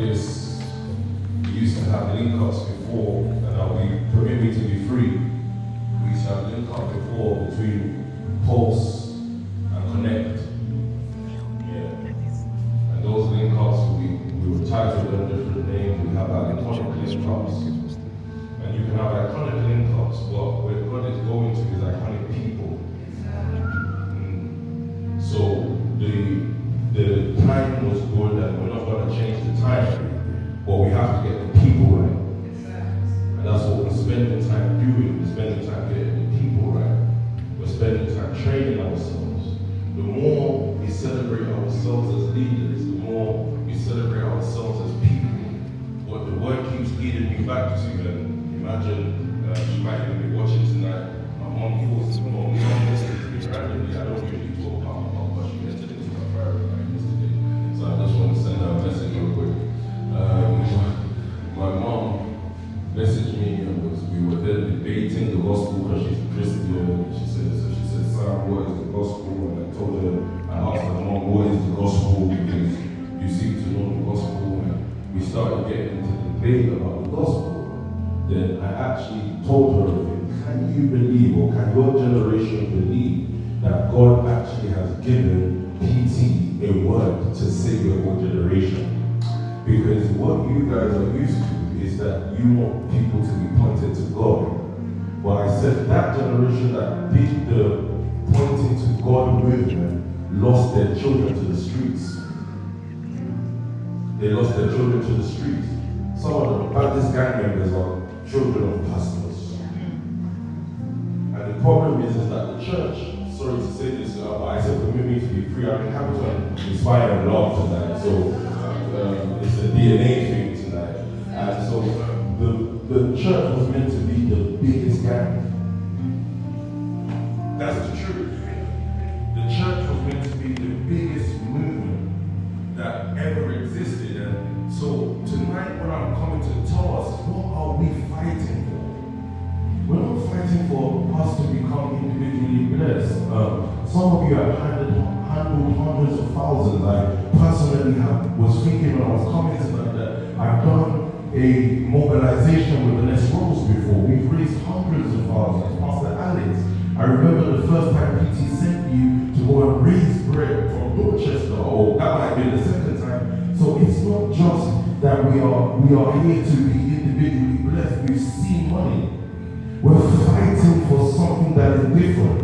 this, we used to have link-ups before, and we permit me to be free. We used to have link-up before between Pulse and Connect. Yeah. And those link-ups, we were titled under different names. We have iconic link-ups. And you can have iconic link-ups, but where God is going to is iconic people. So the time was good, and we're not going to change the time, but we have to get the people right. And that's what we're spending time doing. We're spending time getting the people right. We're spending time training ourselves. The more we celebrate ourselves as leaders, the more we celebrate ourselves as people. What the word keeps leading me back to, and imagine she might even be watching tonight. My mom calls me randomly. I don't usually talk about my mom, but she entered into my prayer line yesterday. So I just want to send her a message real quick. My mom messaged me, and we were then debating the gospel because she's a Christian. She said, "Sam, what is the gospel?" And I told her, I asked her, "Mom, what is the gospel? Because you seem to know the gospel." And we started getting into the debate about the gospel. Then I actually told her, can you believe, or can your generation believe that God actually has given PT a word to save your whole generation? Because what you guys are used to is that you want people to be pointed to God. But I said that generation that did the pointing to God movement lost their children to the streets. They lost their children to the streets. Some of the baddest gang members are children of pastors. And the problem is that the church, sorry to say this, but I said permit me to be free. I'm happy to inspire and love tonight. So it's a DNA thing tonight. And so the church was meant to be the biggest gang. That's the truth. The church was meant to be the biggest movement that ever existed. And so tonight when I'm coming to tell us, what are we fighting for? We're not fighting for us to become individually blessed. Some of you have handled hundreds of thousands. I personally was thinking when I was coming tonight that I've done a mobilization with the Les Rose before. We've raised hundreds of thousands. Pastor Alex, I remember the first time PT sent you to go and raise bread from Dorchester, or that might be the second time. So it's not just that we are here to be individually blessed. We've seen money. We're fighting for something that is different.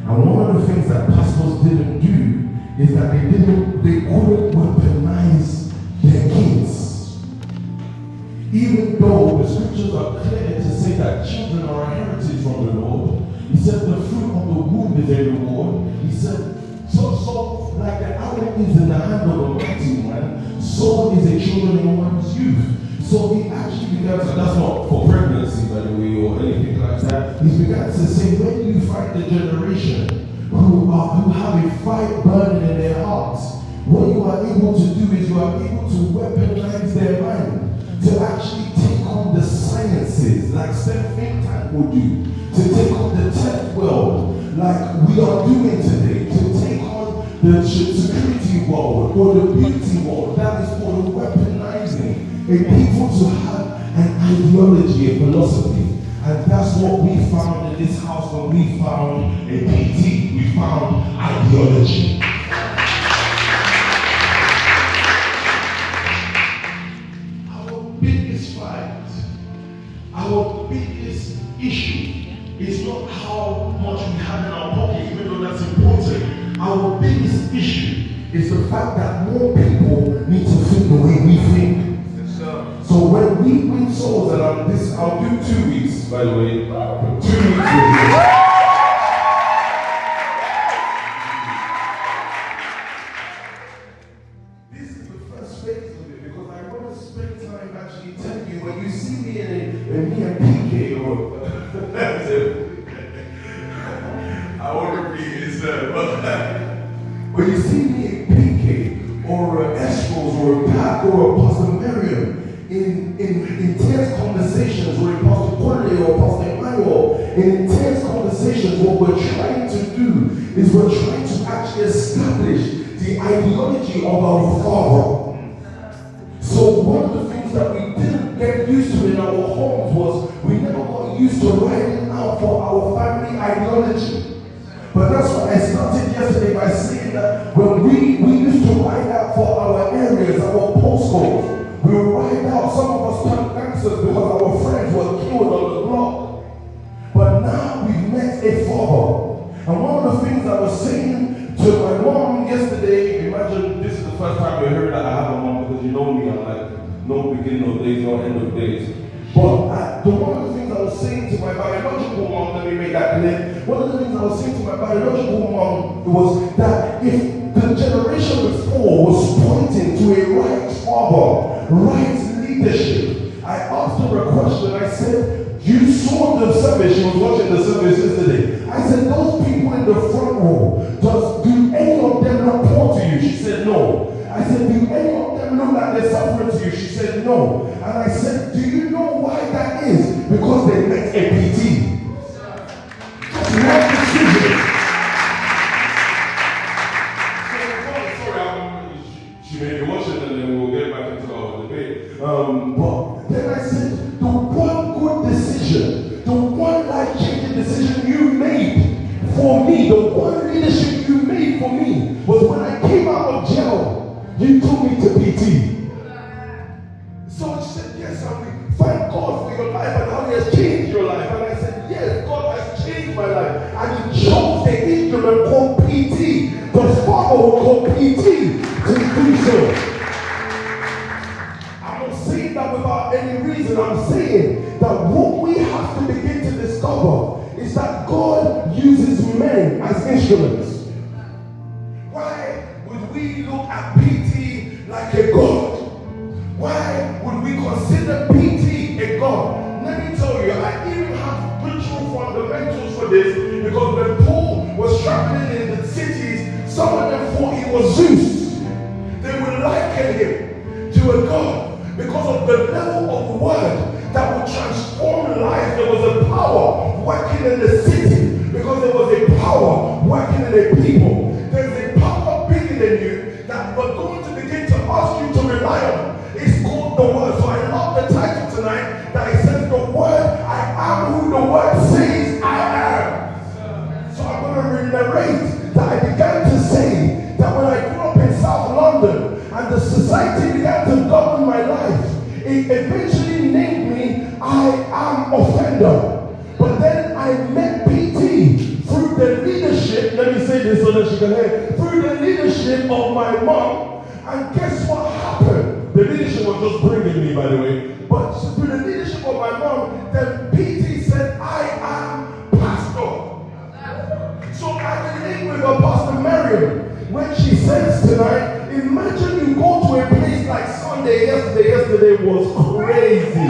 And one of the things that pastors didn't do is that they couldn't weaponize their kids. Even though the scriptures are clear to say that children are a heritage from the Lord, he said the fruit of the womb is a reward. He said, so like the arrow is in the hand of a mighty man, so is a children in one's youth. So he actually began to, that's not for pregnancy by the way, or anything like that. He began to say, when you find the generation who have a fire burning in their hearts, what you are able to do is you are able to weaponize their mind to actually take on the sciences like STEM think tank would do, to take on the tech world like we are doing today, to take on the security world or the beauty world. That is called weaponizing a people to have an ideology, a philosophy. And that's what we found in this house when we found a PT. We found ideology. Our biggest fight, our biggest issue is not how much we have in our pocket, even though that's important. Our biggest issue is the fact that more people need to think the way we think. So when we win souls, and I'll do 2 weeks, by the way. 2 weeks with you. This is the first phase of it because I want to spend time actually telling you when you see me in me and PK or I want to be his when you see me in PK or Estros or Pat or Pastor Miriam. In intense conversations, or in Pastor Corley or Pastor Emmanuel, in intense conversations, what we're trying to do is we're trying to actually establish the ideology of our Father. So So one of the things that we didn't get used to in our homes was we never got used to writing out for our family ideology. But that's why I started yesterday by saying that when we used to write out for our areas, our postcodes, we would write out, some of us turned gangsters because our friends were killed on the block. But now we've met a father. And one of the things I was saying to my mom yesterday, imagine this is the first time you heard that I have a mom, because you know me, I'm like, no beginning of days, no end of days. But one of the things I was saying to my biological mom, let me make that clear, one of the things I was saying to my biological mom was that if the generation before was pointing to a right father, right leadership, I asked her a question. I said, you saw the service, she was watching the service yesterday. I said, those people in the front row, do any of them report to you? She said, no. I said, do any of them look like they're suffering to you? She said, no. And I said, do you know why that is? Because they met a PT. Just one decision. Sorry, she may be watching and then we'll get back into our debate. But then I said, the one good decision, the one life-changing decision you made for me, the one leadership you made for me was when I came out of jail. You took me to PT. So she said, yes, and we thank God for your life and how he has changed your life. And I said, yes, God has changed my life. And he chose the instrument called PT. The Father will call PT to do so. I'm not saying that without any reason. I'm saying that what we have to begin to discover is that God uses men as instruments. Why would we look at PT like a God? Why would we consider PT a God? Let me tell you, I even have spiritual fundamentals for this, because when Paul was traveling in the cities, some of them thought he was Zeus. They would liken him to a God because of the level of word that would transform lives. There was a power working in the city because there was a power working in the people. There's a power bigger than you that we're going to begin to ask you to rely on. It's called the word. So I love the title tonight that it says the word, I am who the word says I am. So I'm going to narrate that I began to say that when I grew up in South London and the society began to govern my life, it eventually named me I am offender. But then I met PT through the leadership, let me say this so that you can hear, through the leadership of my mom. And guess what happened? The leadership was just bringing me, by the way. But through the leadership of my mom, then PT said, I am pastor. So I relate with Pastor Miriam when she says tonight, imagine you go to a place like Sunday. Yesterday was crazy.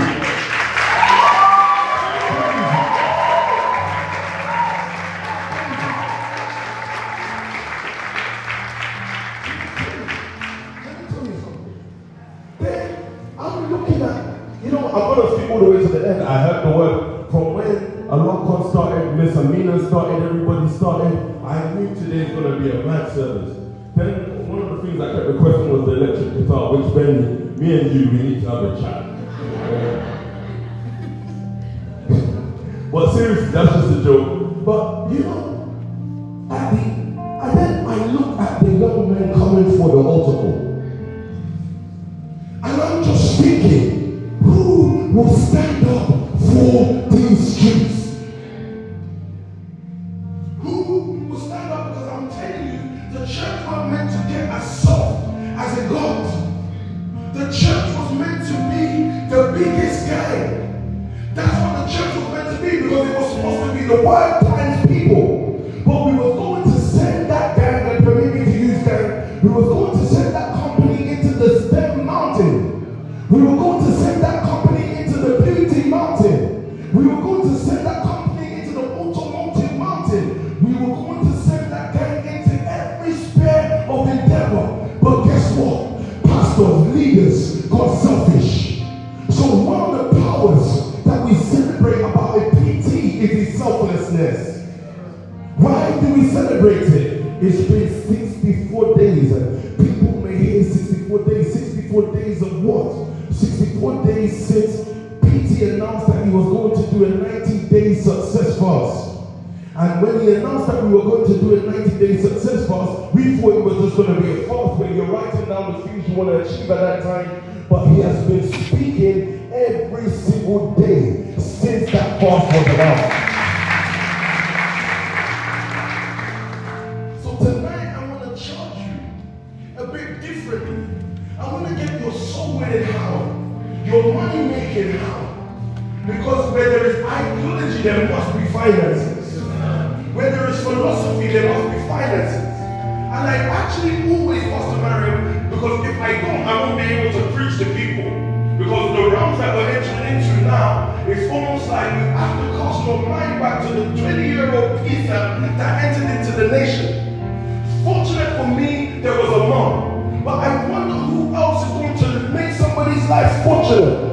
I'm going to skip all the way to the end. I heard the word from when Alakon started, Miss Amina started, everybody started. I knew today is going to be a mad service. Then one of the things I kept requesting was the electric guitar, which then me and you, we need to have a chat. But seriously, that's just a joke. But you know, and then I looked at the young men coming for the altar call. And I'm just thinking, who will stand up for these streets? Who will stand up? Because I'm telling you, the church was meant to get as soft as a God. The church was meant to be the biggest guy. That's what the church was meant to be, because it was supposed to be the word times people. But we were going to send that gang, and permit me to use gang, we were going to send that company into the STEM mountain. We were going to send that company into the beauty mountain. We were going to send that company into the automotive mountain. We were going to send that gang into every sphere of endeavor. But guess what? Pastors, leaders got selfish. So one of the powers that we celebrate about a PT is his selflessness. Why do we celebrate it? It's been 64 days. People may hear 64 days. 64 days of what? 64 days since PT announced that he was going to do a 90-day success fast. And when he announced that we were going to do a 90-day success fast, we thought it was just going to be a fast where you're writing down the things you want to achieve at that time. But he has been speaking every single day since that fast was announced. So tonight I want to charge you a bit differently. I want to get your soul winning how, your money making how. Because where there is ideology, there must be finances. Where there is philosophy, there must be finances. And I actually always Pastor Mariam, because if I don't, I won't be able to preach to people. Because the realms that we're entering into now, it's almost like you have to cast your mind back to the 20-year-old Peter that entered into the nation. Fortunate for me, there was a mom. But I wonder who else is going to make somebody's life fortunate.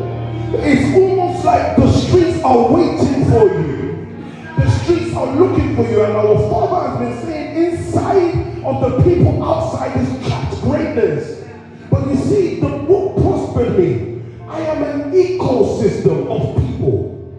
It's almost like the streets are waiting for you. The streets are looking for you, and our Father has been saying inside of the people outside is trapped greatness. But you see, the book prospered me. I am an ecosystem of people.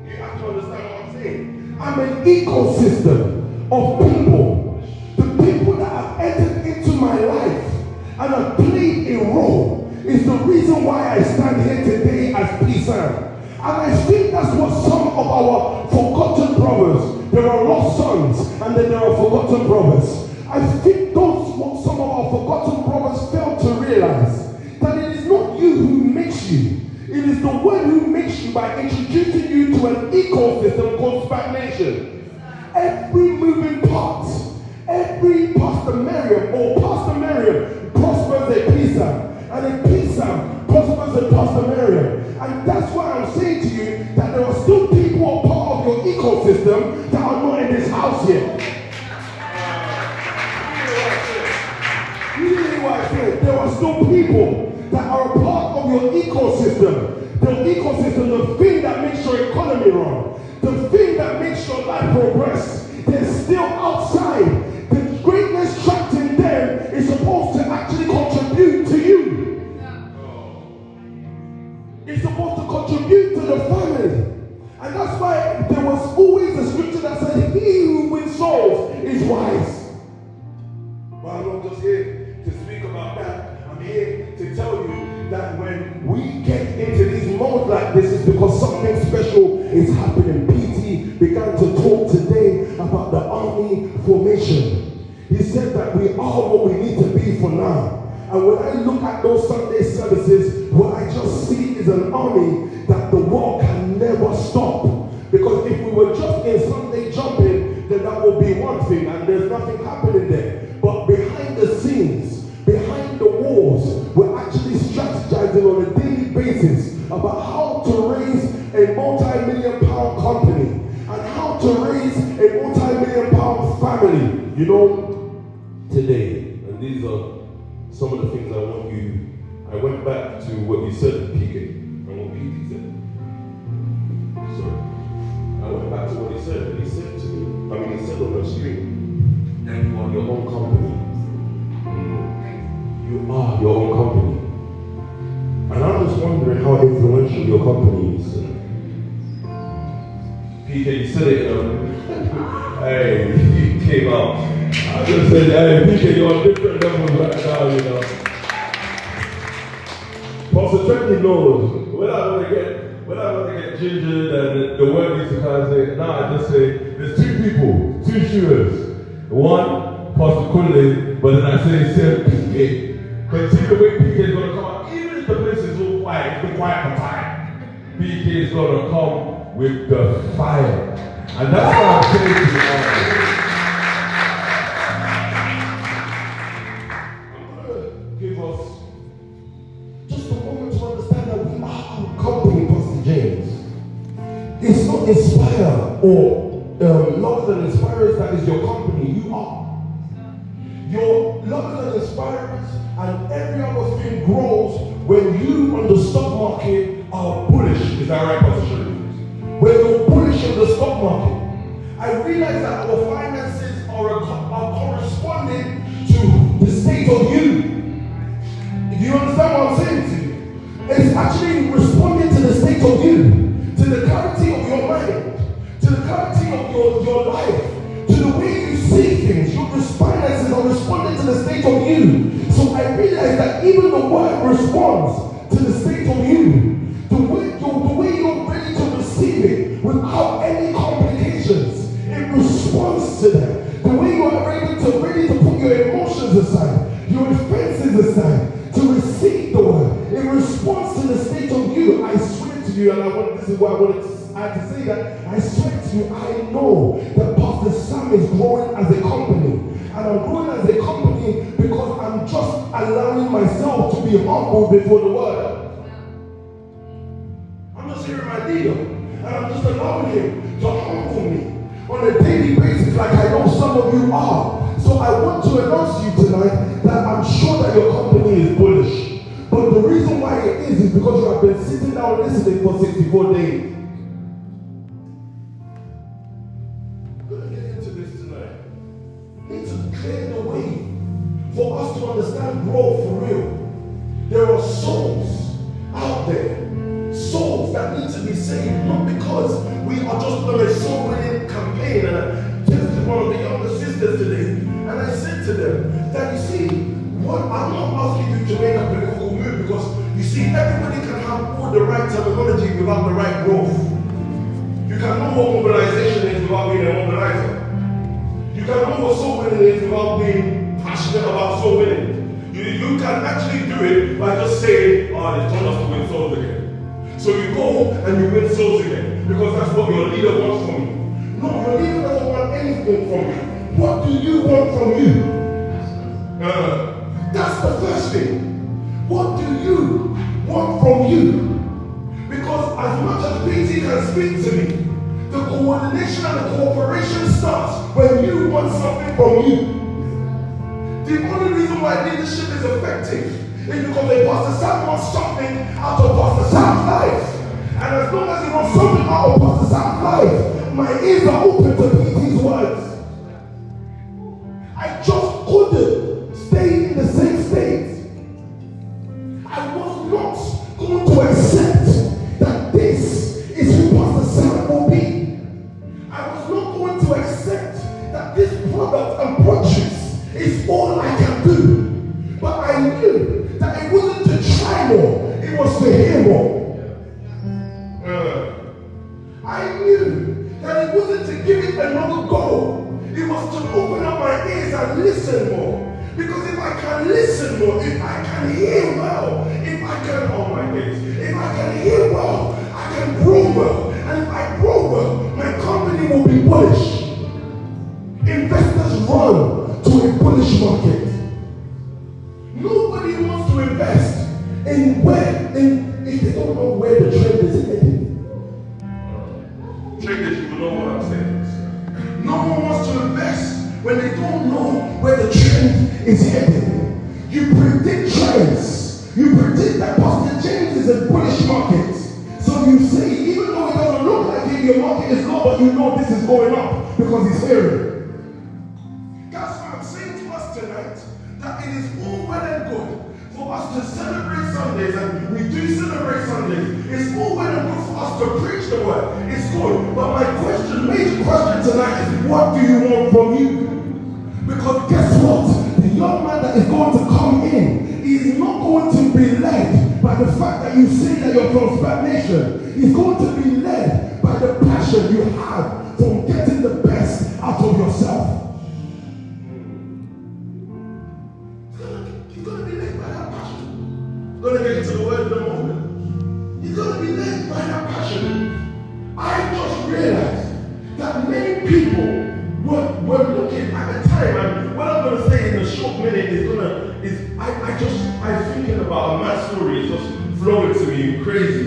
You have to understand what I'm saying. I'm an ecosystem of people. The people that have entered into my life and have played a role is the reason why I stand here today as PSAM. And I think that's what some of our forgotten brothers, there are lost sons and then there are forgotten brothers. I think those what some of our forgotten brothers fail to realize that it is not you who makes you. It is the one who makes you by introducing you to an ecosystem called stagnation. Every moving part, every Pastor Mariam or Pastor Mariam prospers a PSAM. And a PSAM prospers a Pastor Mariam. And that's why I'm saying to you that there are still people who are part of your ecosystem that are not in this house yet. You hear what I said? There are still people that are a part of your ecosystem. The ecosystem, the thing that makes your economy run, the thing that makes your life progress, they're still outside. The greatness trapped in them is supposed to actually contribute to you. It's supposed to contribute to the family. And that's why there was always a scripture that said, he who wins souls is wise. But I'm not just here to speak about that. I'm here to tell you that when we get into these modes like this, it's because something special is happening. PT began to talk today about the army formation. He said that we are what we need to be for now. And when I look at those Sunday services, what I just see is an army that the world can never stop. Because if we were just in Sunday jumping, then that would be one thing, and there's nothing happening there. But behind the scenes, behind the walls, we're actually strategizing on a daily basis about how to raise a multi-million-pound company and how to raise a multi-million-pound family. You know, today, and these are some of the things I want you. I went back to what you said, PK, and what PT said. Sorry. I went back to what he said, and he said to me, he said on the screen, that you are your own company. You are your own company. And I'm just wondering how influential your company is. PK, you said it, hey, you came out. I just said, hey, PK, you're on different levels right now, you know. Pastor Trenton knows, when I want to get gingered and the word needs to kind of say, I just say, there's two people, two shooters. One, Pastor Kunle, but then I say, PK. But see the way PK is going to come out, even if the place is all quiet, it's been quiet for time, PK is going to come with the fire. And that's what I'm saying to you. I'm going to give us just a moment to understand that we are our company, Pastor James. It's not Inspire or Lovers and Inspirers that is your company. You are. Your Lovers and Inspirers and every other thing grows when you on the stock market are bullish. Is that right, Pastor Shirley? When you're bullish in the stock market. I realize that our finances are corresponding to the state of you. Do you understand what I'm saying to you? It's actually responding to the state of you, to the clarity of your mind, to the clarity of your life, to the way you see things. Your responses are responding to the state of you. So I realize that even the word responds to the state of you. The way you're ready to receive it without any complications, it responds to them. The way you are ready to put your emotions aside, your offenses aside, to receive the word, it responds to the state of you. I swear to you, and this is why I had to say that. I swear to you, I know that Pastor Sam is growing as a company. And I'm growing as a company because I'm just allowing myself to be humble before the word. I'm just hearing my deal. And I'm just allowing him to humble me on a daily basis like I know some of you are. So I want to announce to you tonight that I'm sure that your company is bullish. But the reason why it is because you have been sitting down listening for 64 days. I'm going to get into this tonight. We need to clear the way for us to understand growth for real. There are souls out there. Souls that need to be saved, not because we are just on a soul winning campaign. And I texted one of the younger sisters today, and I said to them that you see, what I'm not asking you to make a political move because you see, everybody can have all the right terminology without the right growth. You can know what mobilization is without being a mobilizer. You can know what soul winning is without being passionate about soul winning. You can actually do it by just saying, oh, they told us to win souls again. So you go and you win souls again because that's what your leader wants from you. No, your leader doesn't want anything from you. What do you want from you? That's the first thing. What do you want from you? Because as much as PT can speak to me, the coordination and the cooperation starts when you want something from you. The only reason why leadership is effective is because a Pastor Sam wants something out of Pastor Sam's life. And as long as he wants something out of Pastor Sam's life, my ears are open to PT's words. I just couldn't stay in the same state. I was not going to accept that this is who Pastor Sam will be. I was not going to accept that this product and produce is all I can do. But I knew that it wasn't to try more, it was to hear more. I knew that it wasn't to give it another go, it was to open up my ears and listen more. Because if I can listen more, if I can hear well, if I can, oh my days, if I can hear well, I can grow well. And if I grow well, my company will be bullish. Investors run to a bullish market. Nobody wants to invest if they don't know where the trend is heading. Traders, you know what I'm saying. No one wants to invest when they don't know where the trend is heading. You predict trends. You predict that Pastor James is a bullish market. So you say, even though it doesn't look like it, your market is low, but you know this is going up because he's hearing. That's why I'm saying to us tonight that it is all well and good for us to celebrate Sundays, and we do celebrate Sundays. It's all well and good for us to preach the word. It's good. But my major question tonight is, what do you want from you? Because guess what? The young man that is going to come in, he is not going to be led by the fact that you say that you're from Spat Nation. He's going to be led by the passion you have from getting the best out of yourself. He's going to be led by that passion. I'm going to get into the word in a moment. He's going to be led by that passion. I just realized that many people were looking at the time, and what I'm going to say in a short minute I'm thinking about a mad story. It's just flowing to me crazy.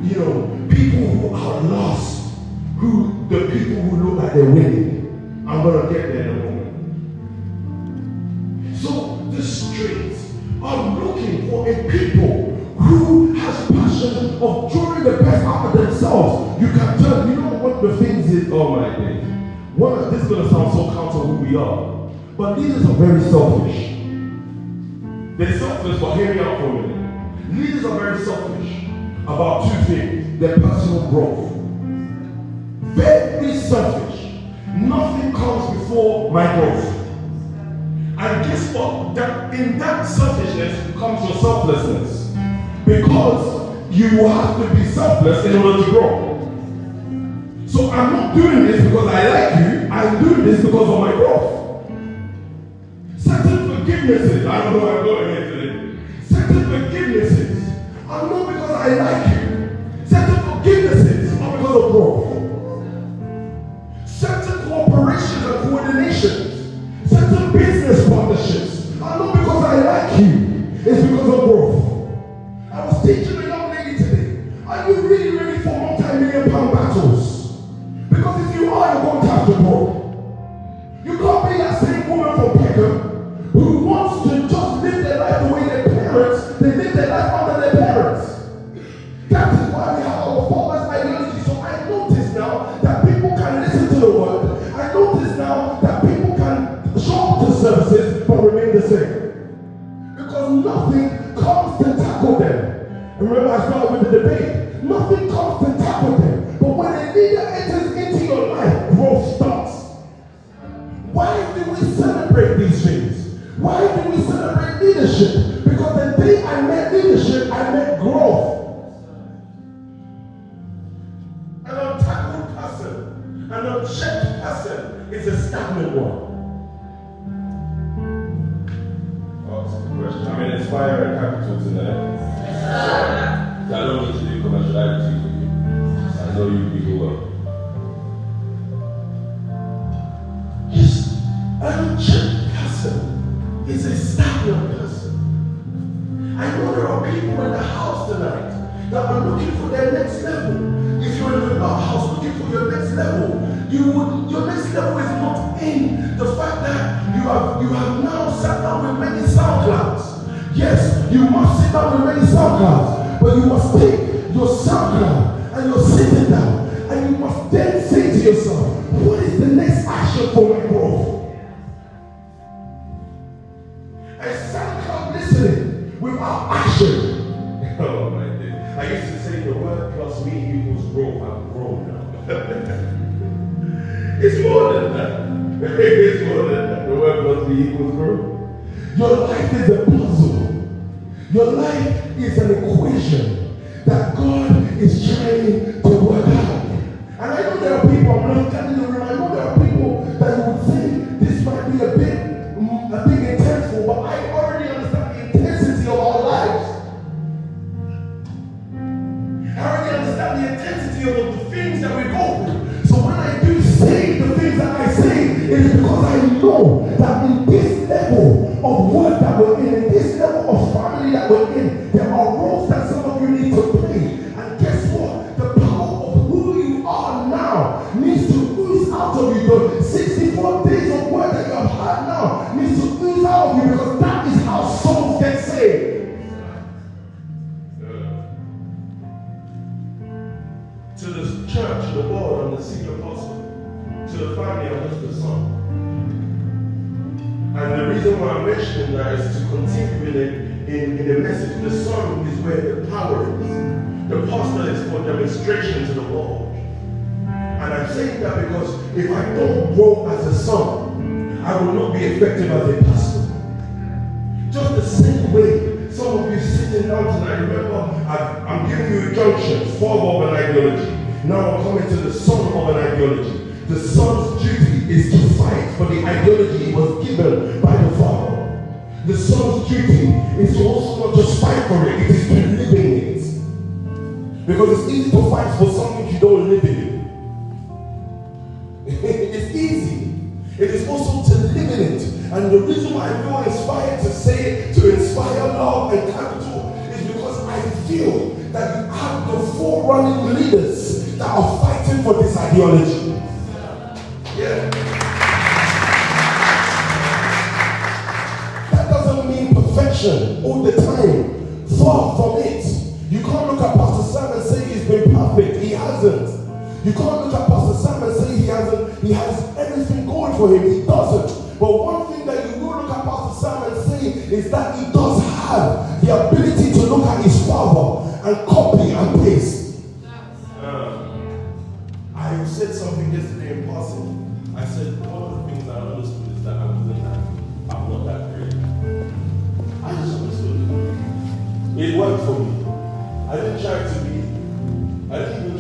You know, people who are lost, the people who look like they're winning. I'm going to get there in a moment. So the streets are looking for a people who has passion of drawing the best out of themselves. You can tell, you know what the things is, oh my days. This is going to sound so counter who we are, but leaders are very selfish. They're selfish, but hear me out for a minute. Leaders are very selfish about two things: their personal growth. Very selfish. Nothing comes before my growth. And guess what? That in that selfishness comes your selflessness. Because you have to be selfless in order to grow. So I'm not doing this because I like you. I'm doing this because of my growth. Certain forgivenesses, I don't know where I'm going here today. Certain forgivenesses are not because I like you. Certain forgivenesses are because of growth. Certain cooperations and coordinations, certain business partnerships are not because I like you, it's because of growth. I was teaching a young lady today, are you really ready for multi-million-pound battles? Because if you are, you're going to have to grow. You can't be that same woman from Peckham who wants to just live their life the way their parents, they live their life under their parents. That is why we have our father's ideology. So I notice now that people can listen to the word. I notice now that people can show up to services but remain the same. Because nothing comes to tackle them. And remember, I started with the debate. Nothing comes to tackle them. But when a leader enters into your life, growth starts. Why do we celebrate these things? Why do we celebrate leadership? Because the day I met leadership, I met growth. An untackled person, an unchecked person is a stagnant one. Oh, that's a good question. I'm in Inspire Capital tonight. I don't need to do commerciality for you. I know you people well. Yes, an unchecked person is a stagnant person. I know there are people in the house tonight that are looking for their next level. If you're in the house looking for your next level, your next level is not in the fact that you have now sat down with many SoundClouds. Yes, you must sit down with many SoundClouds, but you must take your SoundCloud and you're sitting down and you must then say to yourself, what is the next action for my growth? A SoundCloud listening without action. Oh my God. I used to say the word plus me equals growth. I'm grown now. It's more than that. It's more than that. The word plus me equals growth. Your life is a puzzle. Your life is an equation that God is trying to work out. And I know there are people, I'm not telling you, I know there are people that would think this might be a bit intenseful, but I already understand the intensity of our lives. I already understand the intensity of the things that we go through. So when I do say the things that I say, it is because I know that in this level of work that we're in this level of family that we're in, there are roles that some of you need to play. And guess what? The power of who you are now needs to ooze out of you. The 64 days of work that you have had now needs to ooze out of you, because that is how souls get saved. To the church, the world, and the senior apostle, to the family, and just the son. And the reason why I'm mentioning that is to continue in the message. The son is where the power is. The pastor is for demonstration to the world. And I'm saying that because if I don't grow as a son, I will not be effective as a pastor. Just the same way, some of you sitting down tonight, remember, I'm giving you a junction, father of an ideology. Now I'm coming to the son of an ideology. The son's duty is to fight for the ideology he was given by the father. The son's duty is to also not just fight for it, it is to live in it. Because it's easy to fight for something you don't live in. It's easy. It is also to live in it. And the reason why I feel inspired to say it, to inspire love and capital, is because I feel that you have the forerunning leaders that are fighting for this ideology. Yeah. That doesn't mean perfection all the time. Far from it. You can't look at Pastor Sam and say he's been perfect. He hasn't. You can't look at Pastor Sam and say he has everything going for him. He doesn't. But one thing that you will look at Pastor Sam and say is that he does have the ability to look at his father and copy and paste. I said something yesterday in passing. I said one of the things I understood is that I'm not that great. I just understood it. It worked for me. I didn't even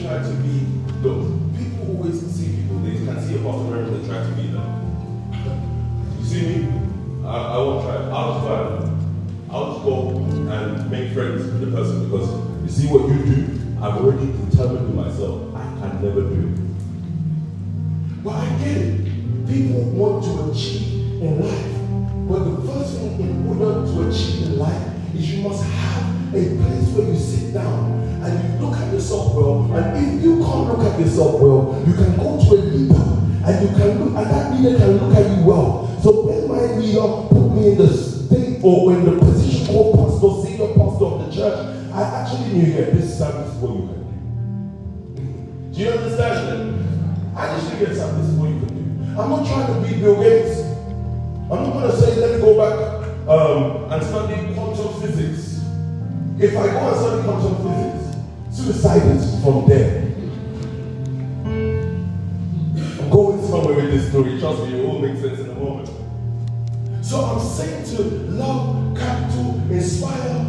try to be. Look, people always see people. They can see a pastor and they try to be them. You see me? I won't try. I'll just go and make friends with the person because you see what you do. I've already determined to myself I can never do it. But I get it. People want to achieve in life. But the first thing in order to achieve in life is you must have a place where you sit down and you look at yourself well. And if you can't look at yourself well, you can go to a leader and you can look, and that leader can look at you well. So when my leader put me in the state or in the position called pastor, senior pastor of the church, I actually knew that this is what you can do. Do you understand that? I just knew that this is what you can do. I'm not trying to be Bill Gates. I'm not going to say, let me go back and study quantum physics. If I go and study quantum physics, suicide is from there. I'm going somewhere with this story. Trust me, it will make sense in a moment. So I'm saying to love, capital, inspire,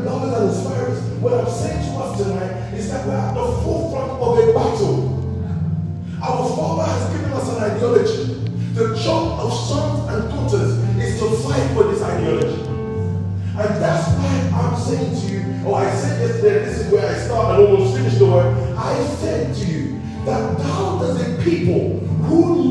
lovers and inspirers. What I'm saying to us tonight is that we're at the forefront of a battle. Our Father has given us an ideology. The job of sons and daughters is to fight for this ideology. And that's why I'm saying to you, or I said yesterday, this is where I start and almost finish the word. I said to you that how does a people who do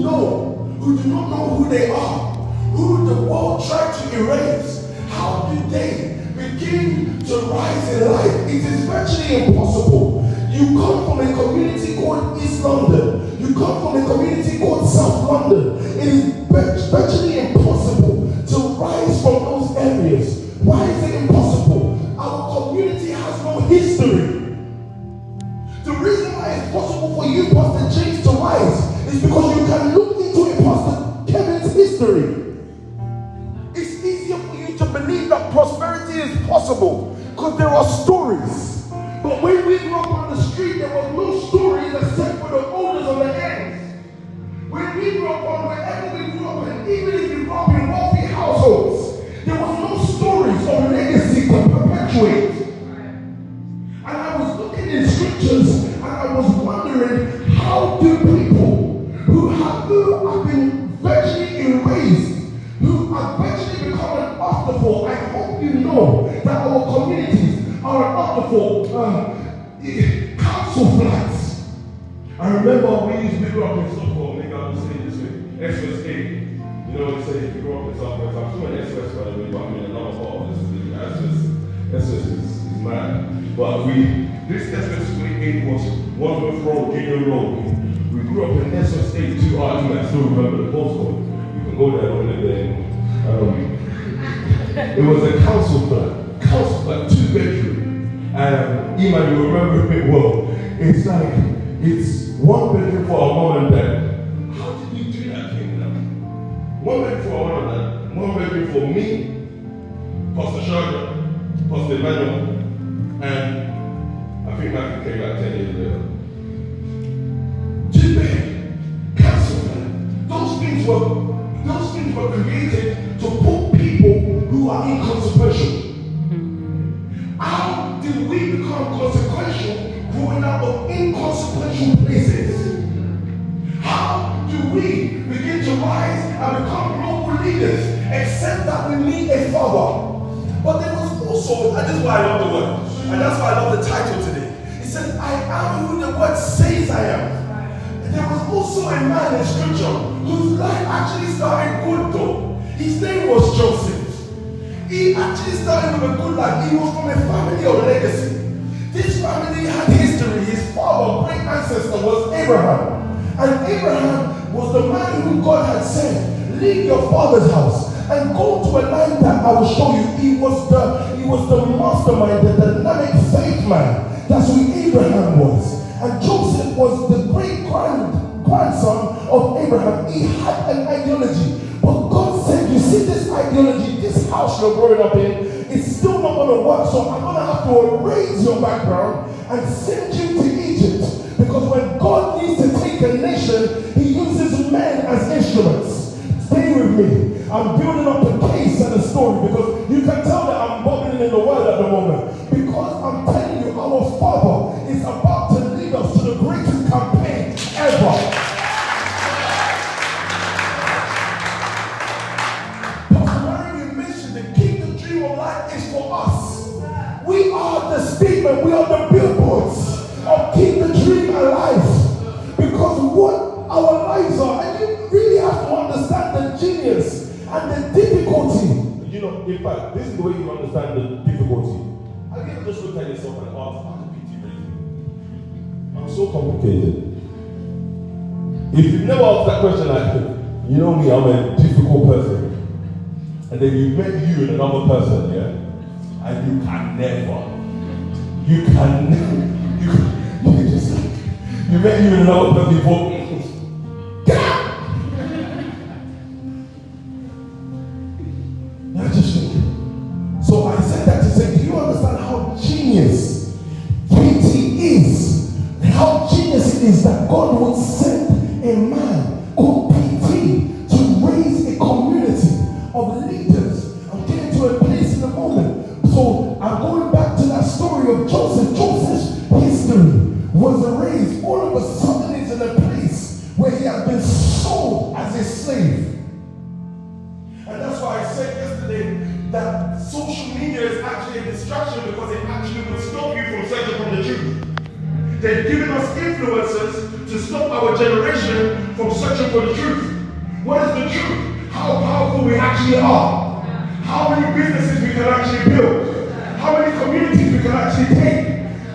not know who they are, who the world tried to erase, how do they begin to rise in life? It is virtually impossible. You come from a community called East London. You come from a community called South London. It is virtually impossible to rise from those areas. Why is it impossible? Our community has no history. The reason why it's possible for you, Pastor James, to rise is because you can look into Pastor Kevin's history. It's easier for you to believe that prosperity is possible because there are stories. But when we grew up on the street, there was no stories except for the olders on the ends. When we grew up on wherever we grew up, and even if you grew up in wealthy households, there was no stories or legacy to perpetuate. And I was looking in scriptures and I was wondering, how do people who have been virtually erased, who have virtually become an afterthought? I hope you know that our communities are an afterthought. Council flats. I remember we grew up in Stockholm, maybe I'll just say it this way, Express 8. You know, they say if you grew up in Southwest, I'm sure in Express by the way, but I mean another part of this is mad. But this Express 8 was Wandsworth Road, Junior Road. We grew up in Express 8, 2RE, I still remember the postcode. You can go there and live there. It was a council flat, 2-bedroom. And Iman, you remember it well. It's like, it's 1 bedroom for our mom and dad. How did we do that thing now? 1 bedroom for our mom and dad, 1 bedroom for me, Pastor Shaga, Pastor Emmanuel, and I think Matthew came back 10 years later. 2-bed, council flat. Those things were created to put people who are inconsequential. How did we become consequential growing out of inconsequential places? How do we begin to rise and become global leaders except that we need a father? But there was also, and this is why I love the word, and that's why I love the title today. It says, I am who the word says I am. And there was also a man in scripture whose life actually started good though. His name was Joseph. He actually started with a good life. He was from a family of legacy. This family had history. His father, great ancestor, was Abraham. And Abraham was the man who God had said, leave your father's house and go to a land that I will show you. He was the mastermind, the dynamic faith man. That's who Abraham was. And Joseph was the great grandson of Abraham. He had an ideology. But God said, you see this ideology, this house you're growing up in, it's still not going to work. So I'm going to have to erase your background and send you to Egypt. Because when God needs to take a nation, he uses men as instruments. Stay with me. I'm building up a case and a story because you can tell that I'm bubbling in the word at the moment. Because I'm telling you, our Father is about to lead us to the greatest campaign ever. Pastor Mary, you mentioned the keep the dream alive is for us. We are the statement, we are the billboards of keep the dream alive. Because what our lives are, and you really have to understand the genius and the difficulty. You know, in fact, this is the way you understand the difficulty. Have you ever just looked at yourself and asked, how did PT raise me? I'm so complicated. If you've never asked that question, like, you know me, I'm a difficult person. And then you met you and another person, yeah? And you can never, you just, you met you and another person before, get out! I just think, so I said that to say, do you understand how genius PT is? And how genius it is that God would send a man called PT to raise a community of leaders. I'm getting to a place in a moment. So I'm going back to that story of Joseph. Joseph's history was erased. All of a sudden he's in a place where he had been sold as a slave. And that's why I said yesterday that social media is actually a distraction because it actually will stop you from searching for the truth. They've given us influencers to stop our generation from searching for the truth. What is the truth? How powerful we actually are. How many businesses we can actually build. How many communities we can actually take.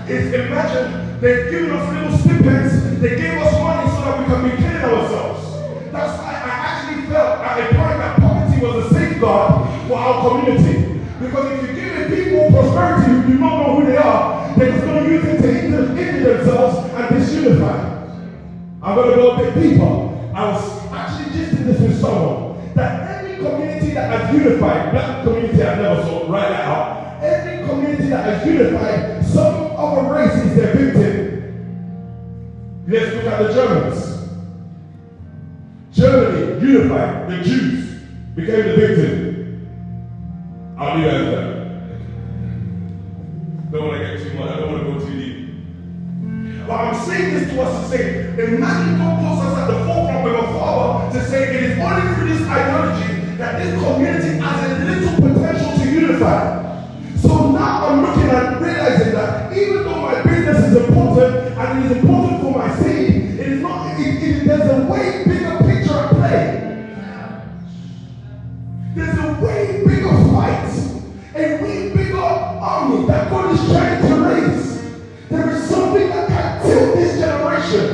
Imagine they've given us little snippets. They gave us money so that we can be killing ourselves. That's why I actually felt at a point that poverty was a safeguard for our community. Because if you give people prosperity who do not know who they are, they're just going to use it to injure themselves and disunify. I'm going to go a bit deeper. I was actually just in this with someone that every community that has unified, black community I never saw, right now, every community that has unified, some other race is their victim. Let's look at the Germans. Germany unified, the Jews became the victim. I'll leave it as that. Don't want to get too much, I don't want to go too deep. But I'm saying this to us to say, imagine God puts us at the forefront of our Father to say it is only through this ideology that this community has a little potential to unify. So now I'm looking at realizing that even though my business is important and it is important for my city, it is not, there's a way bigger picture at play. There's a way bigger fight, a way bigger army that God is trying to raise. There is something that can tilt this generation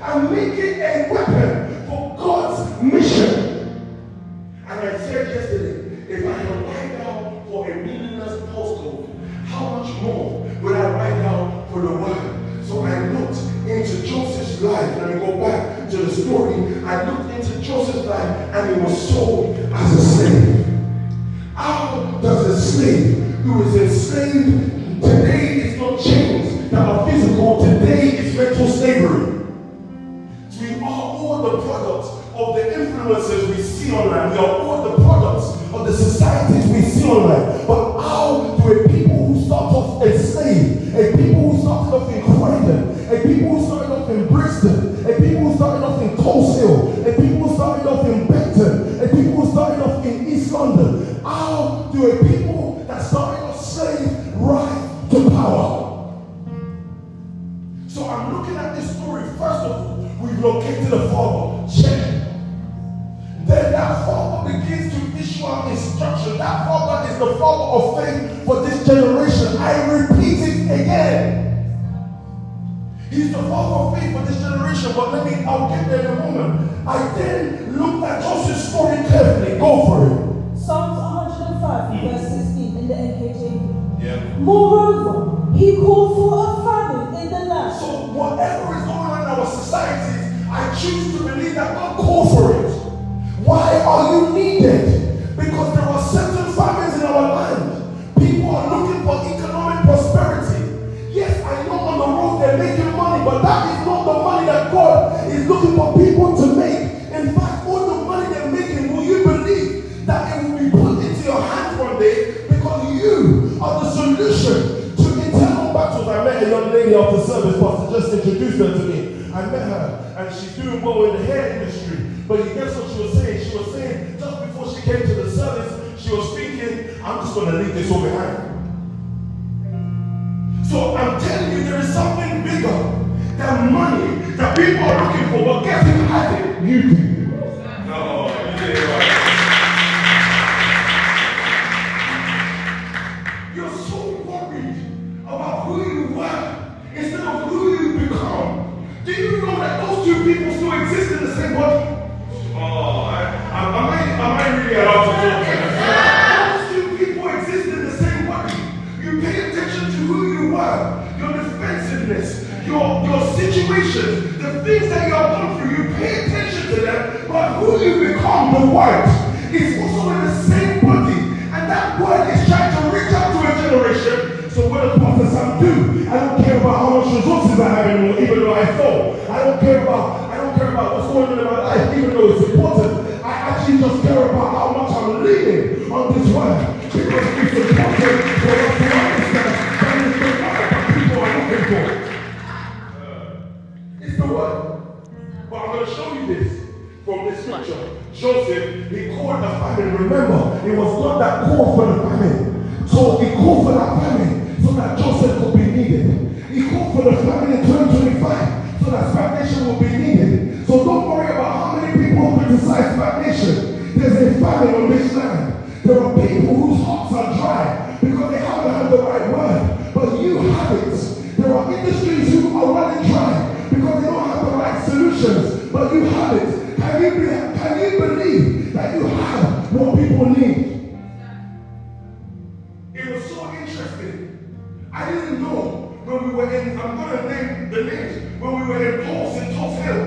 and make it a weapon for God's mission. And I said yesterday, if I can write down for a meaningless postcode, how much more will I write down for the word? So I looked into Joseph's life, and I go back to the story. I looked into Joseph's life, and he was sold as a slave. How does a slave who is enslaved today is not chains that are physical, today is mental slavery? We are all the products of the influences we see online. We are all the products of the societies we see online. But how do a people who start off enslaved, a people who started off in Croydon, a people who started off in Brixton, a people who started off in Tulse Hill, a people who started off in Benton, a people who started off in East London, how do a people that started off slave rise to power? So I'm looking at this story. First of all, we've located the father. Check. Then that father begins to issue out instruction. That father is the father of faith for this generation. I repeat it again. He's the father of faith for this generation. But I'll get there in a moment. I then looked at Joseph's story carefully. Go for it. Psalms 105, verse 16 in the NKJV. Yeah. Moreover, he called for a famine in the land. So whatever is going on in our societies, I choose to believe that God calls for it. Why are you needed? Because there are certain famines in our land. People are looking money, but that is not the money that God is looking for people to make. In fact, all the money they're making, will you believe that it will be put into your hands one day because you are the solution to internal battles? I met a young lady after service, Pastor just introduced her to me. I met her and she's doing well in the hair industry. But guess what she was saying? She was saying just before she came to the service, she was thinking, I'm just going to leave this all behind. So I'm telling you, there is something bigger than money that people are looking for. But guess who has it? You do. No, you did it right. You're so worried about who you are instead of who you become. Do you know that those two people still exist in the same body? Oh, am I really allowed to talk to Those two people exist in the same body. You pay attention to who you are, your defensiveness, your situation, the things that you have gone through. You pay attention to them, but who you become, the word, is also in the same body. And that word is trying to reach out to a generation. So what does Pastor Sam do? I don't care about how much resources I have anymore, even though I fall. I don't care about what's going on in my life, even though it's important. I actually just care about how much I'm leaning on this word. Because it's important for us to understand that it's the word that people are looking for. It's the word. But I'm going to show you this from this scripture. Joseph, he called the famine. Remember, it was God that called for the famine. So he called for that famine so that Joseph could be needed. He called for the famine in 2025 so that stagnation will be needed. So don't worry about how many people criticize stagnation. There's a famine on this land. There are people whose hearts are dry because they haven't had the right word. But you have it. There are industries who are running dry because they don't have the right solutions. But you have it. Can you believe that you have what people need? It was so interesting. I didn't know when we were in, I'm going to name the names, when we were in Pulse in Tulse Hill,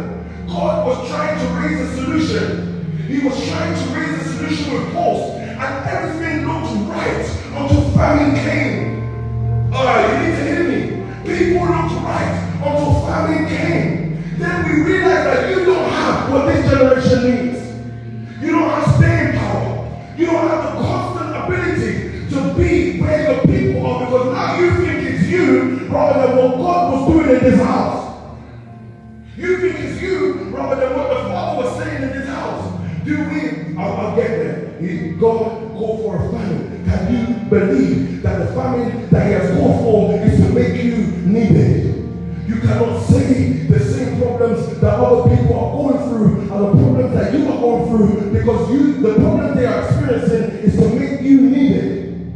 God was trying to raise a solution. He was trying to raise a solution with Pulse, and everything looked right until famine came. You need to hear me. People looked right until famine came. Then we realized that you don't have what this generation needs. You don't have staying power. You don't have the constant ability to be where your people are, because now you think it's you rather than what God was doing in this house. You think it's you rather than what the Father was saying in this house. I'll get there. God called for a famine. Can you believe that the famine that he has called for is to make you needed? You cannot say the same problems that other people are going through are the problems that you are going through, because the problem they are experiencing is to make you needed.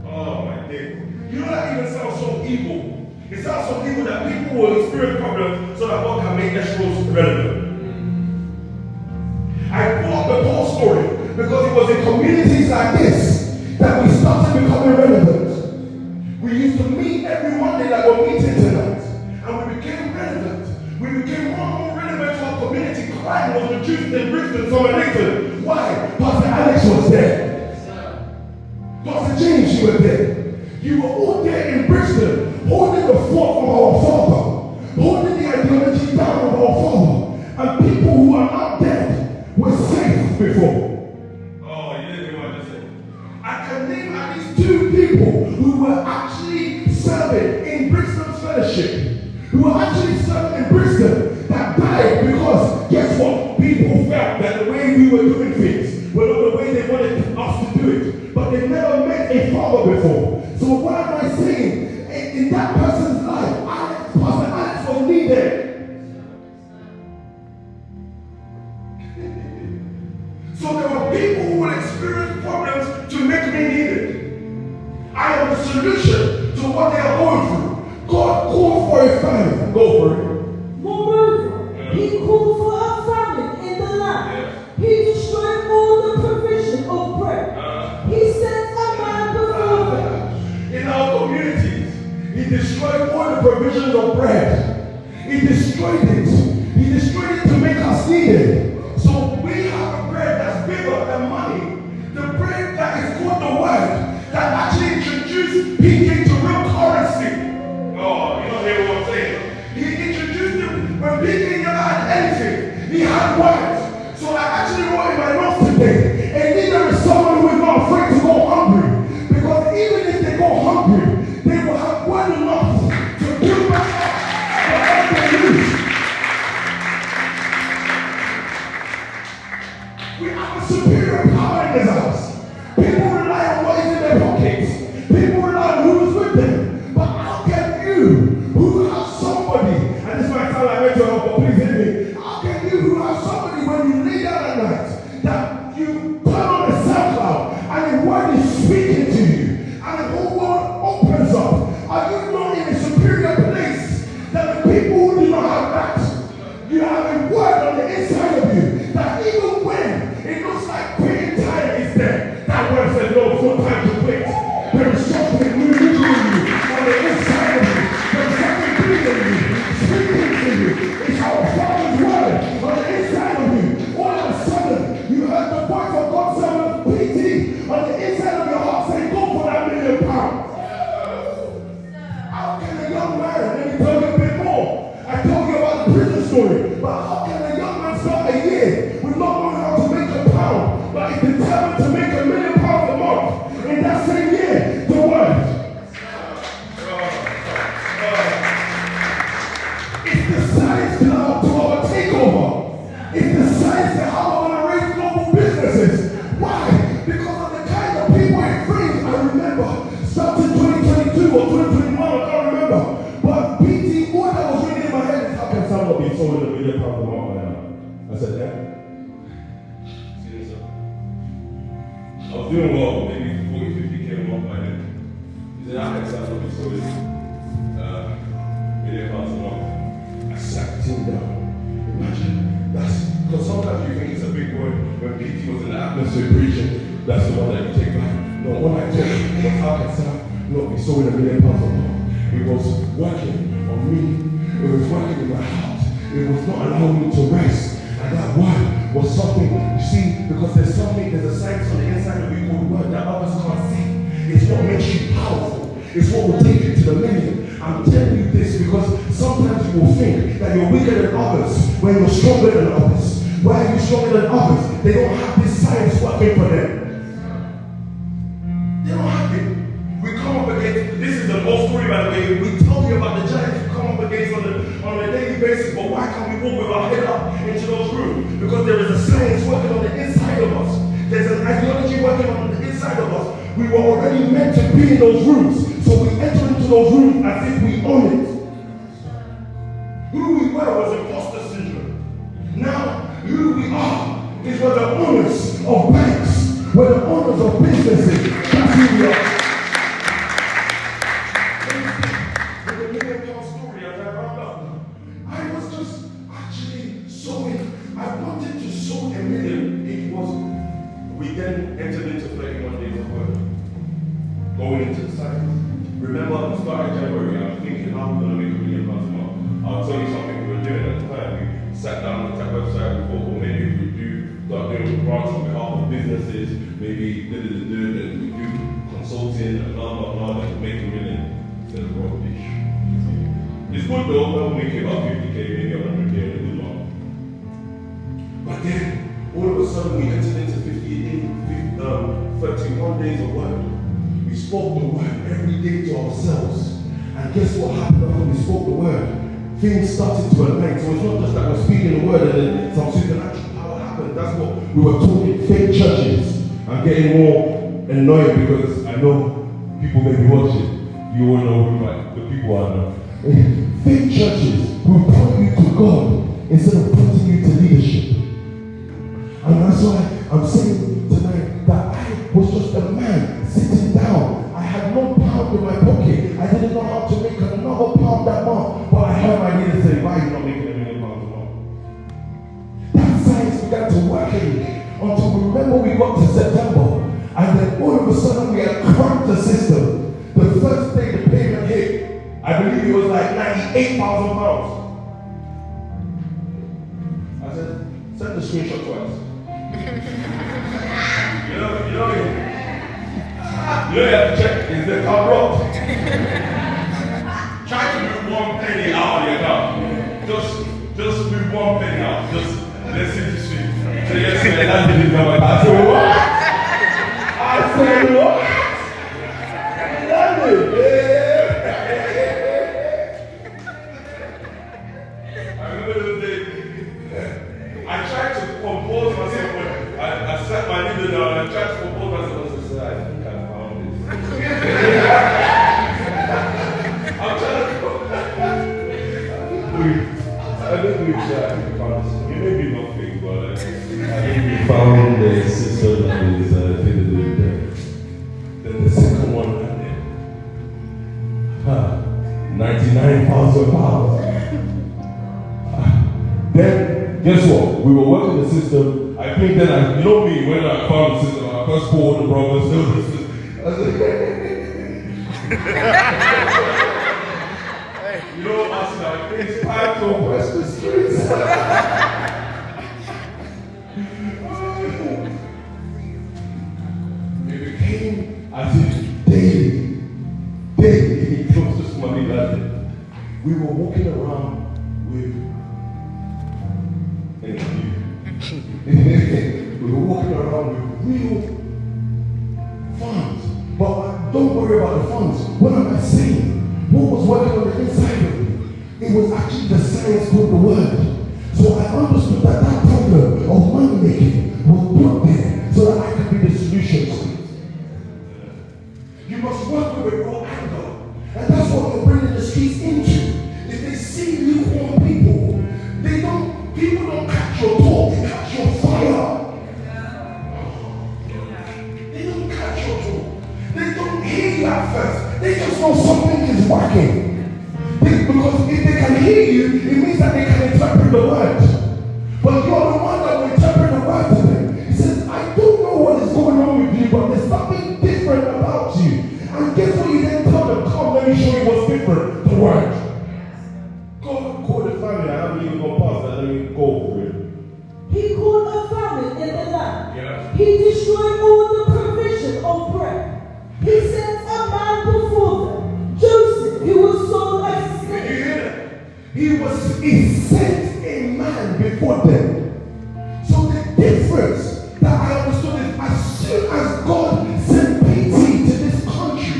Oh my day. You know that even sounds so evil. It sounds so evil that people will experience problems so that God can make Estros relevant. I brought the whole story because it was in communities like this that we started becoming relevant. We used to meet every Monday like we're meeting tonight, and we became relevant. We became more and more relevant to our community. Crime was reduced in Brixton, Somerleyton. Why? Pastor Alex was there. Pastor James, you were there. You were all there in Brixton, holding the fort of our Father, holding the ideology down of our Father. And people who are not dead were safe before. Oh, you didn't hear what I just said. I can name at least 2 people who were actually serving in Brixton's fellowship, who were actually serving in Brixton, that died because, guess what? People felt that the way we were doing things were not the way they wanted us to do it. But they never met a father before. So what am I saying? In that person's life, Pastor Alex was needed. So there are people who will experience problems to make me needed. I am the solution to what they are going through. God called for a famine. Go for it. Moreover, he called for a famine in the land. He destroyed all the provision of bread. He sent a man before them. In our communities, he destroyed all the provisions of bread. He destroyed it. He destroyed it to make us needed. So we have a bread that's bigger than money. The bread that is called the word, that actually introduced PK to real currency. Oh, you don't hear what I'm saying. He introduced had words. So I actually wrote in my notes today, a leader is someone who is not afraid to go hungry. Because even if they go hungry, they will have word enough to build back up what they lose. We have a superior power in this house. People rely on what is in their pockets. People rely on who is with them. But how can you, who have somebody, and this might sound like mental health, but please hear me. How can you, who have somebody, when you lay down at night, that you turn on the SoundCloud and the word is speaking to you, and the whole world opens up? Are you not in a superior place than the people who do not have that? You have a word on the inside of you that even when it looks like quitting time is there, that word says, no, it's not time to quit. There is something moving through you on the inside of you. There is something breathing you, speaking to you. It's our Father's word on the inside of you. All of a sudden, you heard the voice of God's servant PT on the inside of your heart saying, go for that £1 million. How can a young man, let me tell you a bit more. I told you about the prison story, but how can a young man start a year with not knowing how to make £1, but is determined to make £1 million a month? In that same year, the word. It's the science to our takeover. It's the science to how we're going to raise global businesses. Why? Because of the kind of people it brings. I remember, starting 2022 or 2021, I can't remember. But PT, all that was ringing in my head is how can someone be sold £1 million a month right now? I said, yeah. See this? I was doing well, maybe 40-50K a month by then. He said, I can someone be sold £1 million a month. I sat him down. Imagine. That's because sometimes you think it's a big word. When PT was in the atmosphere preaching, that's the one that you take back. No, what I told him was how can someone not be sold £1 million a month? It was working on me. It was working in my heart. It was not allowing me to rest. And that word was something, you see, because there's a science on the inside of you called word that others can't see. It's what makes you powerful. It's what will take you to the million. I'm telling you this because sometimes you will think that you're weaker than others when you're stronger than others. Why are you stronger than others? They don't have this science working for them. They don't have it. We come up against, this is an old story by the way, we tell you about the giants we come up against on a daily basis, but why can't we walk with our head up into those rooms? Because there is a science working on the inside of us. There's an ideology working on the inside of us. We were already meant to be in those rooms, so we enter into those rooms as if we own it. Who we were was imposter syndrome. Now, who we are is we're the owners of banks, we're the owners of businesses. That's who we are. We then entered into 31 days of work, going into the cycle. Remember, at the start of January, I was thinking, how are we going to make £1 million a month? I'll tell you something we were doing at the time. We sat down on the website, we thought, well, maybe if we start doing grants on behalf of businesses, maybe we do consulting and blah, blah, blah, and make $1 million. Then the road fish. It's good though, we'll make it about 50K, maybe 100K in a good month. But then, all of a sudden, we entered into 31 days of work. We spoke the word every day to ourselves. And guess what happened after we spoke the word? Things started to align. So it's not just that we're speaking the word and then some supernatural power happened. That's what we were talking. Fake churches. I'm getting more annoyed because I know people may be watching. You all know who the people are now. Fake churches will point you to God instead of pointing you to leadership. And that's why I'm saying tonight that I was just a man sitting down. I had no pound in my pocket. I didn't know how to make another pound that month. But I heard my leader say, why are you not making £1 million a month? That science began to work in me until we remember we got to September. And then all of a sudden we had cracked the system. The first day the payment hit, I believe it was like £98,000. I said, send the screenshot twice. You know, you have to check, is the car robbed? Try to move one penny out of your car. Just move one penny out. Let's see said, that didn't come out. I said, what? I said, what? That I remember the day. I tried to compose myself when I sat my leader down and I tried to compose myself. I said, I think I found this. I'm trying to I think we found this. It may be nothing, but I think we found the system that is fitted with that. Then the second one landed. 99,000 pounds. Then, guess what? We were working the system. I think then, you know me, when I found the system, I first called the brothers. You know, us now, it's time to oppress the streets. It became as if daily, it was just money that day. We were walking around with we were walking around with real funds. But don't worry about the funds. What am I saying? What was working on the inside of me? It was actually the science called the word. So I understood that that problem of money making was put there so that I could be the solution to it. You must work with a raw angle. And that's what we're bringing the streets into. If they see lukewarm people, people don't catch your talk, they catch your fire. They don't catch your talk. They don't hear you at first. They just know something is working. Because if they can hear you, it means that they can interpret the word. But you're the one that will interpret the word to them. He says, I don't know what is going on with you, but there's something different about you. And guess what you then tell them? Come, let me show you what's different. The word. God called the family. I haven't even gone past that. Let me go for it. He called a famine in the land. Yeah. He destroyed all the provision of bread. He sent a man before them, Joseph, who was sold as a slave. Did you hear that? He sent a man before them. So the difference that I understood is as soon as God sent PT to this country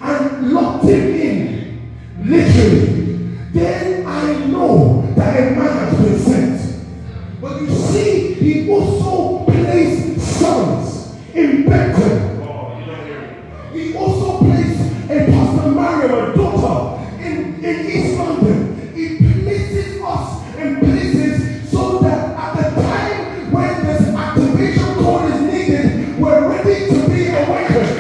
and locked him in, literally, then I know that a man has been sent. But you see, he also placed sons in Bethlehem. He also placed a Pastor Mariam, a daughter, in East London. He places us in places so that at the time when this activation code is needed, we're ready to be awakened.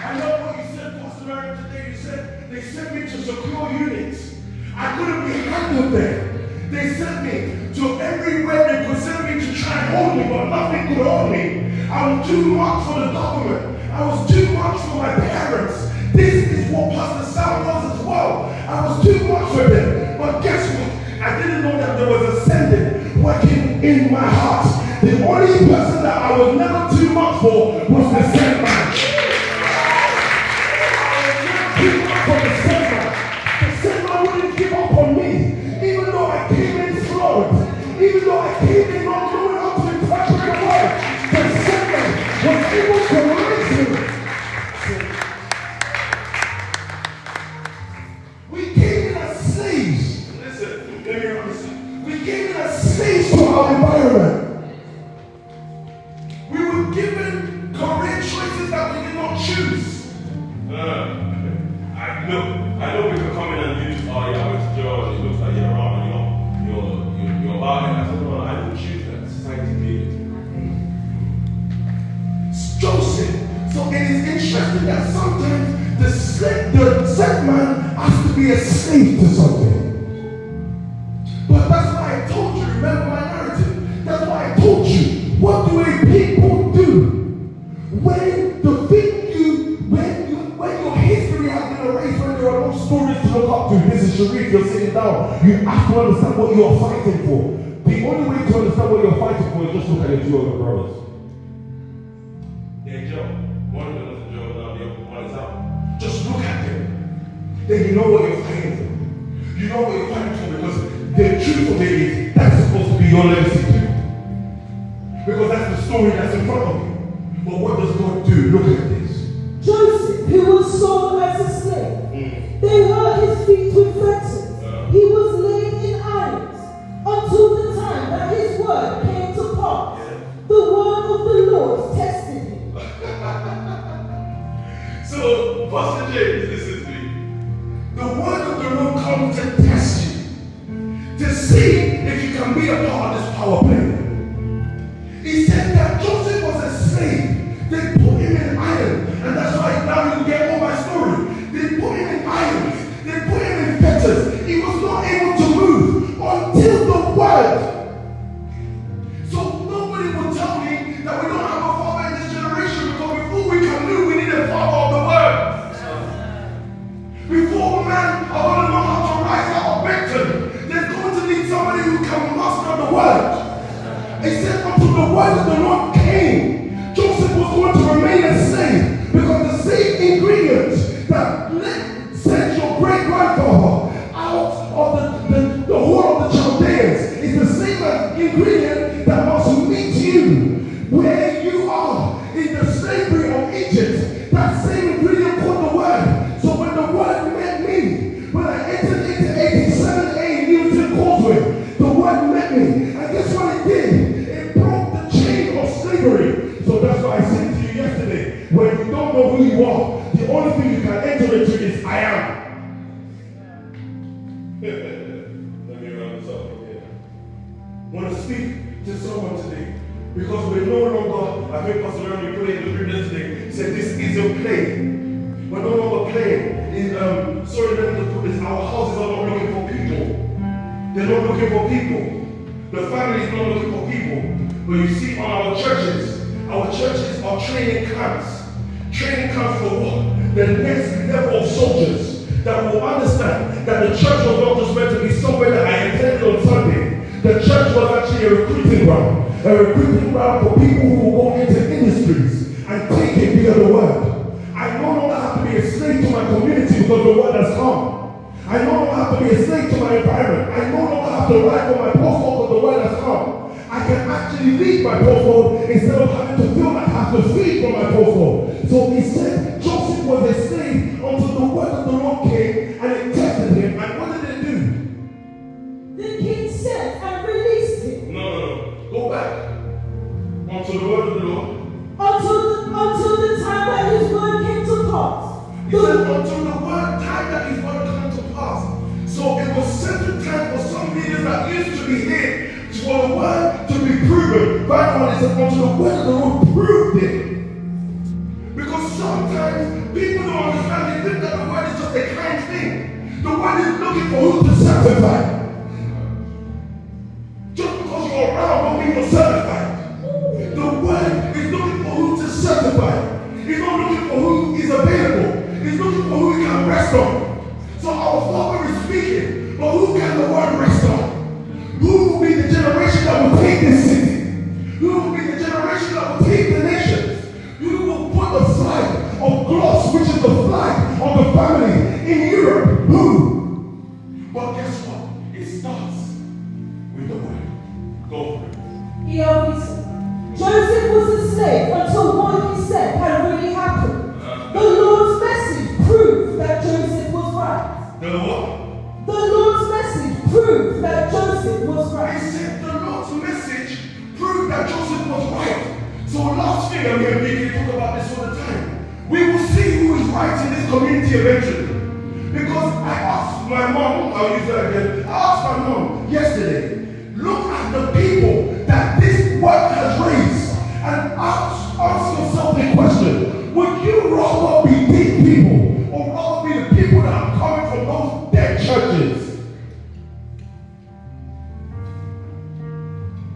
I love what you said, Pastor Mariam, today. You said they sent me to secure units. I couldn't be handled there. They sent me to everywhere they could send me to try and hold me, but nothing could hold me. I was too much for the government. I was too much for my parents. This is what Pastor Sam was as well. I was too much for them. But guess what? I didn't know that there was a sending working in my heart. The only person that I was never too much for was the sent man. I was never too much for the sent man. The sent man wouldn't give up on me. Even though I came in flawed. Even though I came in not knowing how to interpret the word. Was able to raise me. We came in as slaves. Listen, let me understand. We came in as slaves to our environment. We were given career choices that we did not choose. I know we can come in and use, oh yeah, I went to George, it looks like you're around, you're about it. I said, no, I didn't choose that. Society made it. Joseph. So it is interesting that sometimes the sent man has to be a slave to something. But that's why I told you, remember my narrative. That's why I told you, what do a people do when the thing when your history has been erased, when there are no stories to look up to? This is Sharif, you're sitting down. You have to understand what you are fighting for. The only way to understand what you're fighting for is just look at your two other brothers. Yeah, Joe. One of them was a Joe, now the other one is out. Just look at them. Then you know what you're fighting for. You know what you're fighting for because the truth of it is that your legacy do? Because that's the story that's in front of you. But what does God do? Look at this. Joseph, who was sold as a slave, they hurt his feet with fetters. He was laid in irons until the time that his word came to pass. The word of the Lord tested him. So, Pastor James, listen to me. The word of the Lord comes to test you, to see if you can be a part of this power play. He said that Joseph was a slave. They put him in iron, and that's why now you get all my story. They put him in irons. They put him in fetters. He was not able to move until the word. So nobody will tell me that we don't have a father in this generation, because before we can move, we need a father of the word. Before men are going to know how to rise out of victim, there's going to need somebody who can master the word. He said until the word of the Lord came, Joseph was going to remain a slave, because the same ingredients that sent your great-grandfather out of the whole of the Chaldeans is the same ingredient that must meet you where you are in the slavery of Egypt. That same ingredient called the word. So when the word met me, when I entered into 87A Newton Causeway, the word met me. And guess what it did? It broke the chain of slavery. So that's why I said to you yesterday, when you don't know who you are, the only thing you can enter into is I am. Let me run this up again. I want to speak to someone today, because we're no longer, I think Pastor Mary put it in the previous today, said this isn't playing. We're no longer playing. Sorry, let me put this, our houses are not looking for people. They're not looking for people. The family is not looking for people. But you see on our churches are training camps. Training camps for what? The next level of soldiers that will understand that the church was not just meant to be somewhere that I attended on Sunday. The church was actually a recruiting ground for people who will go into industries and take it via the word. I no longer have to be a slave to my community because the word has come. I no longer have to be a slave to my environment. I no longer have to write for my postcode because the word has come. I can actually leave my postcode instead of having to feel like I have to feed from my postcode. So he said Joseph was a slave until the word of the Lord came and it tested him. And what did it do? The king sent and released him. No. Go back. Until the word of the Lord. Until the time that his word came to pass. He said until the time that his word came to pass. So it was certain time for some leaders that used to be here for the word to be proven. Right now, it said until the word of the Lord proved it. Because sometimes people don't understand, they think that the word is just a kind thing. The word is looking for who to sanctify. Just because you're around don't mean you're certified. The word is looking for who to certify. He's not looking for who is available. He's looking for who he can rest on. So our Father is speaking, but who can the word rest on? Who will be the generation that will take this city? Who will be the generation that will take the nations? Who will put the flag of gloss, which is the flag of the family in Europe? Who? But guess what? It starts with the word. Go for it. Joseph was a slave until what he said had really happened. The Lord's message proved that Joseph was right. The what? The Lord's message proved that Joseph was right. He said the Lord's message proved that Joseph was right. So last thing, I'm going to talk about this all the time. We will see who is right in this community eventually. Because I asked my mom, I'll use that again. I asked my mom yesterday, look at the people that this work has raised and ask yourself a question. Would you rather be these people or rather be the people that are coming from those dead churches?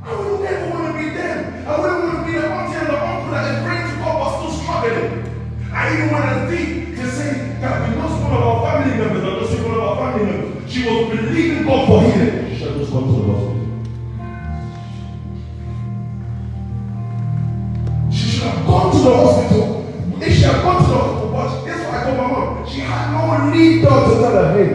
I would never want to be them. I wouldn't want to be the auntie and the uncle that is praying to God but still struggling. I even went as deep to say that we lost one of our family members. I lost one of our family members. She was believing God for healing. She had just gone to the hospital. She should have gone to the hospital. If she had gone to the hospital, but guess what I told my mom? She had no one lead dog to tell her, hey.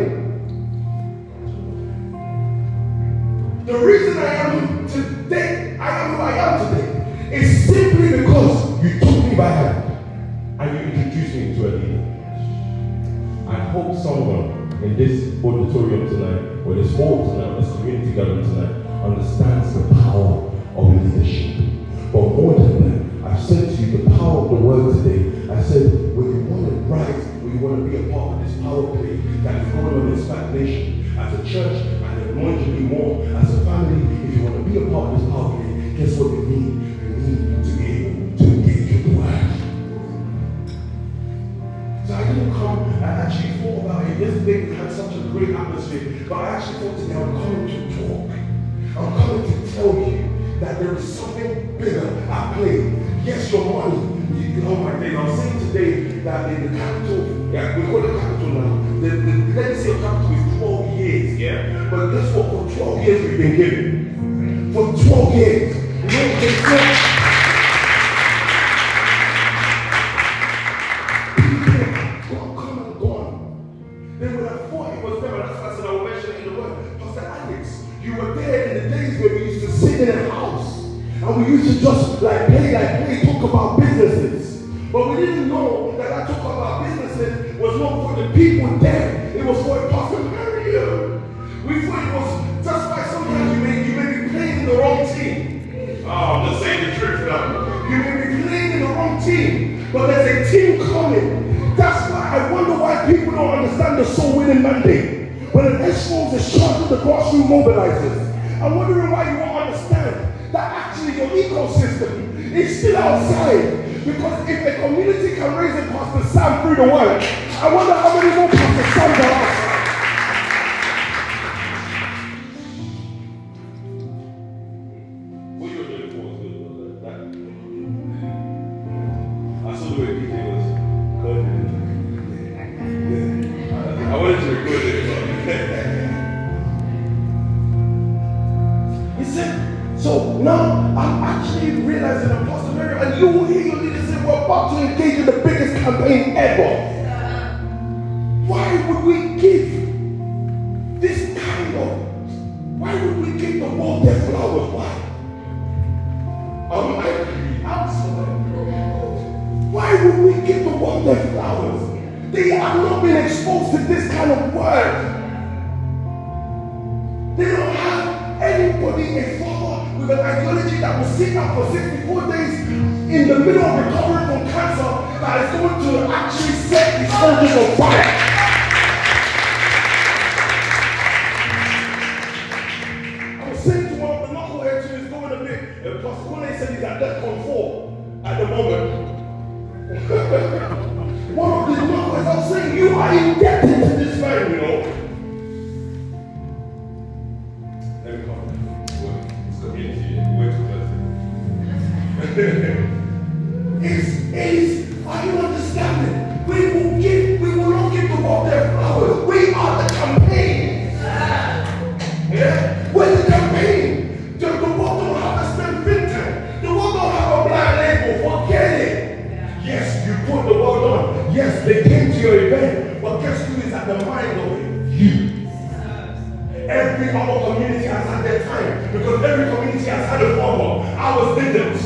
The reason I am today I am who I am today is simply because you took me by hand and you introduced me to a leader. I hope someone in this auditorium tonight, or this hall tonight, or this community gathering tonight, understands the power of leadership. But more than that, I've said to you the power of the word today. I said, when you want to rise, when you want to be a part of this power play that is going on in this fat nation, as a church, and then want to be more, as a family, if you want to be a part of this power play, guess what you need? You need to be able to engage with the word. So I didn't come, I actually thought about it. Yesterday we had such a great atmosphere, but I actually thought today I'm coming to talk. I'm coming to tell you that there is something bigger at play. Yes, your money. Oh my days, I was saying today that in the capital, yeah, we call it capital now, the legacy of capital is 12 years, yeah? But guess what? For 12 years we've been given. For 12 years. You know, people come and gone. They would have thought it was them, and that's why I said I will mention it in the word. Pastor Alex, you were there in the days where we used to sit in a house and we used to just play, talk about businesses. But we didn't know that talk about businesses was not for the people there. It was for Pastor Mario. We thought it was just like sometimes you may be playing in the wrong team. Oh, I'm just saying the truth now. You may be playing in the wrong team, but there's a team coming. That's why I wonder why people don't understand the soul winning mandate. When an S-Rolls is charged with the grassroots mobilizers, I'm wondering why you won't understand that actually your ecosystem is still outside. Because if the community can raise a Pastor Sam through the word, I wonder how many more Pastor Sams are outside. What you were doing for was good, was that? I saw the way PJ was coding. I wanted to record it. He said, so now I'm actually realizing that Pastor Mary, and you will hear your leader say, we're about to engage in the biggest campaign ever. Why would we give this kind of, why would we give the world their flowers? Why? I'm sorry. Why would we give the world their flowers? They have not been exposed to this kind of word. They don't have anybody, a father with an ideology that will sit up for 64 days in the middle of recovering from cancer that is going to actually set his soldiers on fire. I was saying to one of the knuckleheads who is going a bit, Pastor Kone said he's at DEFCON 4 at the moment. One of the knuckleheads, I was saying, you are indebted to this man, you know. Let me come. It's community. Way too fast. Are you understanding? We will not give the world their flowers. We are the campaign. Yeah? We're the campaign. The world don't have a spend fintech. The world don't have a black label. Forget it. Yes, you put the world on. Yes, they came to your event. But guess who is at the mind of it? You. Every other community has had their time because every community has had a father. Ours didn't.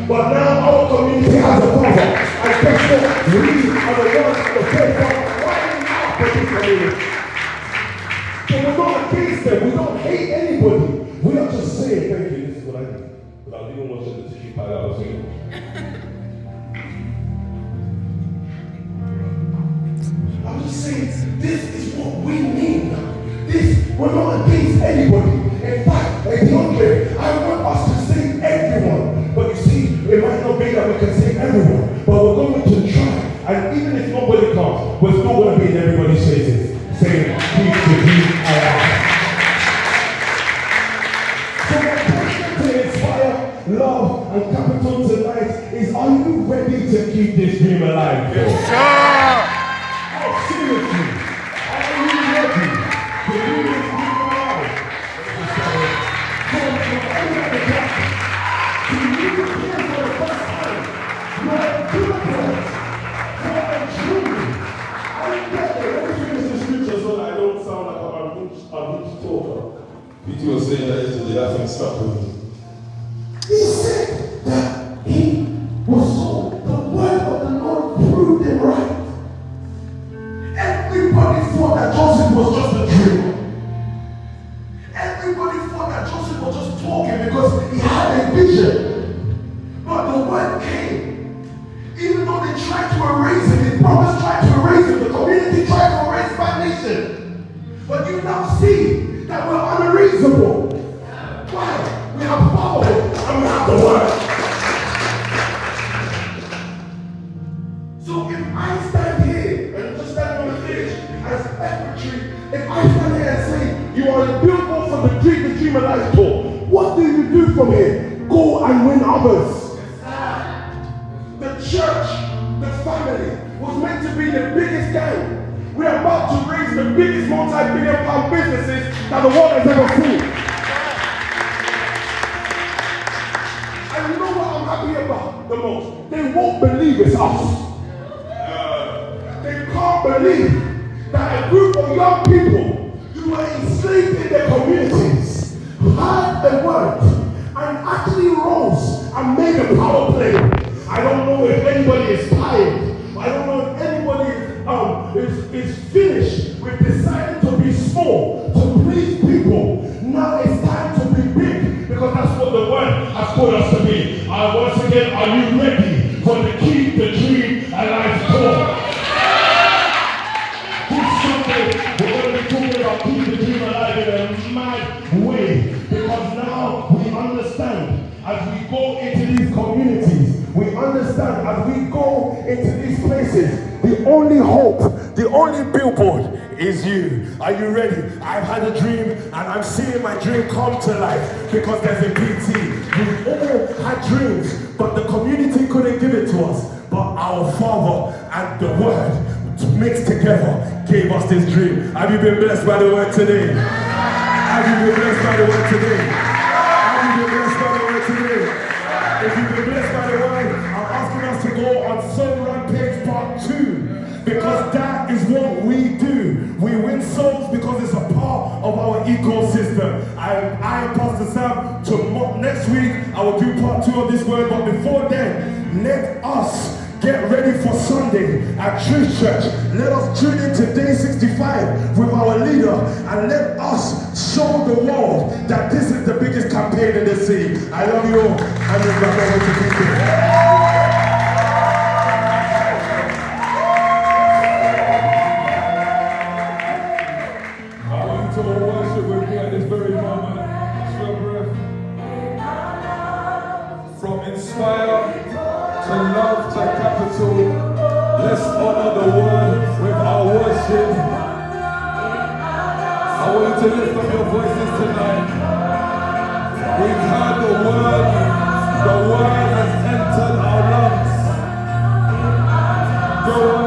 But now our community has a father. And guess what? We are the ones at the forefront crying out for this community. So we're not against them. We don't hate anybody. We are just saying, thank you, this is what I did. But I didn't want you to tissue pile I was saying. I'm just saying, this is what we need now. We're not against anybody. In fact, DeAndre, I want us to save everyone. But you see, it might not be that we can save everyone, but we're going to try. And even if nobody comes, we're still going to be in everybody's faces, saying, "Keep to be alive." So my question to inspire love and capital tonight is: are you ready to keep this dream alive? Yes, sir. Oh, seriously, are you ready? People were saying that yesterday, that thing stuck with me. Everybody thought that Joseph was just a dreamer. Everybody thought that Joseph was just talking because he had a vision. But the word came. Even though they tried to erase him, his brothers tried to erase him, the community tried to erase that nation. But you now see that we're unreasonable. Why? We have power and we have the word. So if I stand here and just stand on the stage as secretary, if I stand here and say, you are a billboard for the Dream Alive tour, what do you do from here? Go and win others. The church, the family, was meant to be the biggest gang. We're about to raise the biggest multi-billion-pound businesses that the world has ever seen. And you know what I'm happy about the most? They won't believe it's us. They can't believe that a group of young people who were enslaved in their communities had the word and actually rose and made a power play. I don't know if anybody is tired. I don't know if anybody is finished with deciding to be small, to please people. Now it's time to be big because that's what the word has put us to be. Once again, are you ready for the Keep the Dream Alive tour? This Sunday, we're going to be talking about Keep the Dream Alive in a mad way because now we understand as we go into these communities. We understand as we go into these places, the only hope, the only billboard is you. Are you ready? I've had a dream and I'm seeing my dream come to life because there's a PT. We all had dreams, but the community couldn't give it to us. But our Father and the Word mixed together gave us this dream. Have you been blessed by the Word today? Have you been blessed by the Word today? Have you been blessed by the Word today? If you've been blessed by the Word, I'm asking us to go on Soul Rampage Part 2 because that is what we do. We win souls because it's a part of our ecosystem. I am Pastor Sam. Next week, I will do Part 2 of this word, but before then, let us get ready for Sunday at Truth Church. Let us tune in to Day 65 with our leader and let us show the world that this is the biggest campaign in the city. I love you all. I'm just back over to people. I want you to worship with me at this very moment. Your breath. From inspire to love to capital, let's honor the word with our worship. I want you to lift up your voices tonight. We've heard the word has entered our lungs. Go on.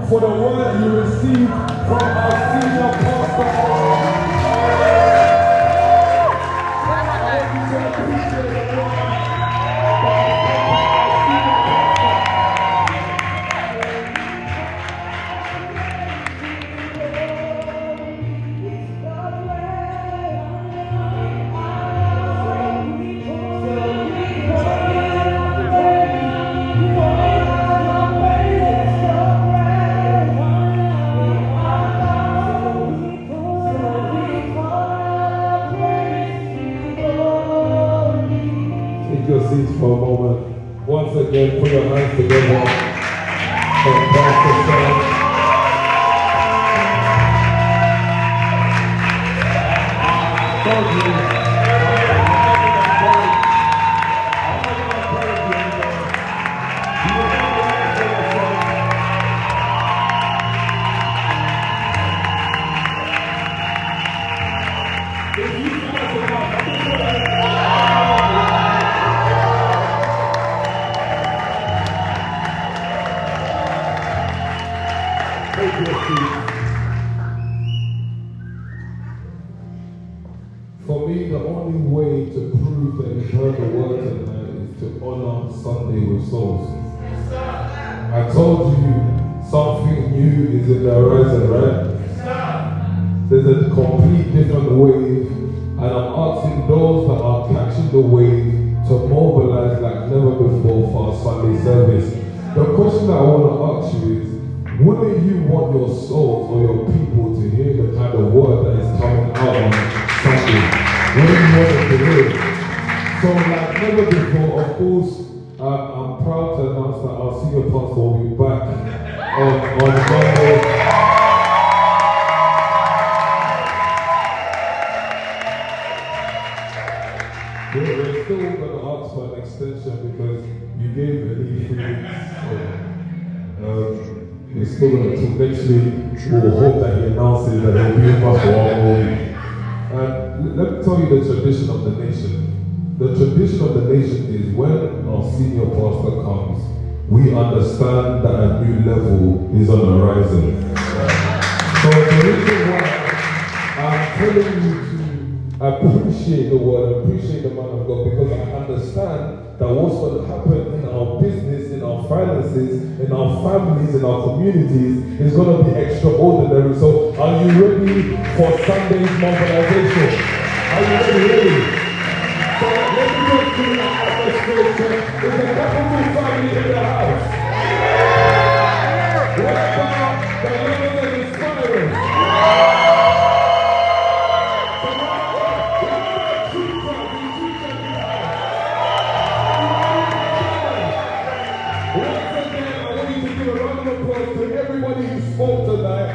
For the word you received from our senior pastor. For a moment. Once again, put your hands together for Pastor Sam. For me, the only way to prove that you've heard the word tonight is to honor Sunday with souls. I told you something new is in the horizon, right? There's a complete different wave, and I'm asking those that are catching the wave to mobilize like never before for our Sunday service. The question that I want to ask you is, wouldn't you want your souls or your people to hear the kind of word that is coming out on Sunday? Wouldn't you want them to hear it? So like never before, of course, I'm proud to announce that our senior pastor will be back on Monday. We're still going to ask for an extension because you gave me 3 weeks. So, we're still going to talk next week. We'll hope that he announces that he'll be with us for 1 more week. And let me tell you the tradition of the nation. The tradition of the nation is when our senior pastor comes, we understand that a new level is on the horizon. So the reason why I'm telling you to appreciate the word, appreciate the man of God, because I understand that what's going to happen in our business, in our finances, in our families, in our communities is going to be extraordinary. So are you ready for Sunday's mobilization? Are you ready? So let me just do that atmosphere check. There's a capital family in the house. What about the young and inspiring? Once again, I want you to give a round of applause to everybody who spoke tonight.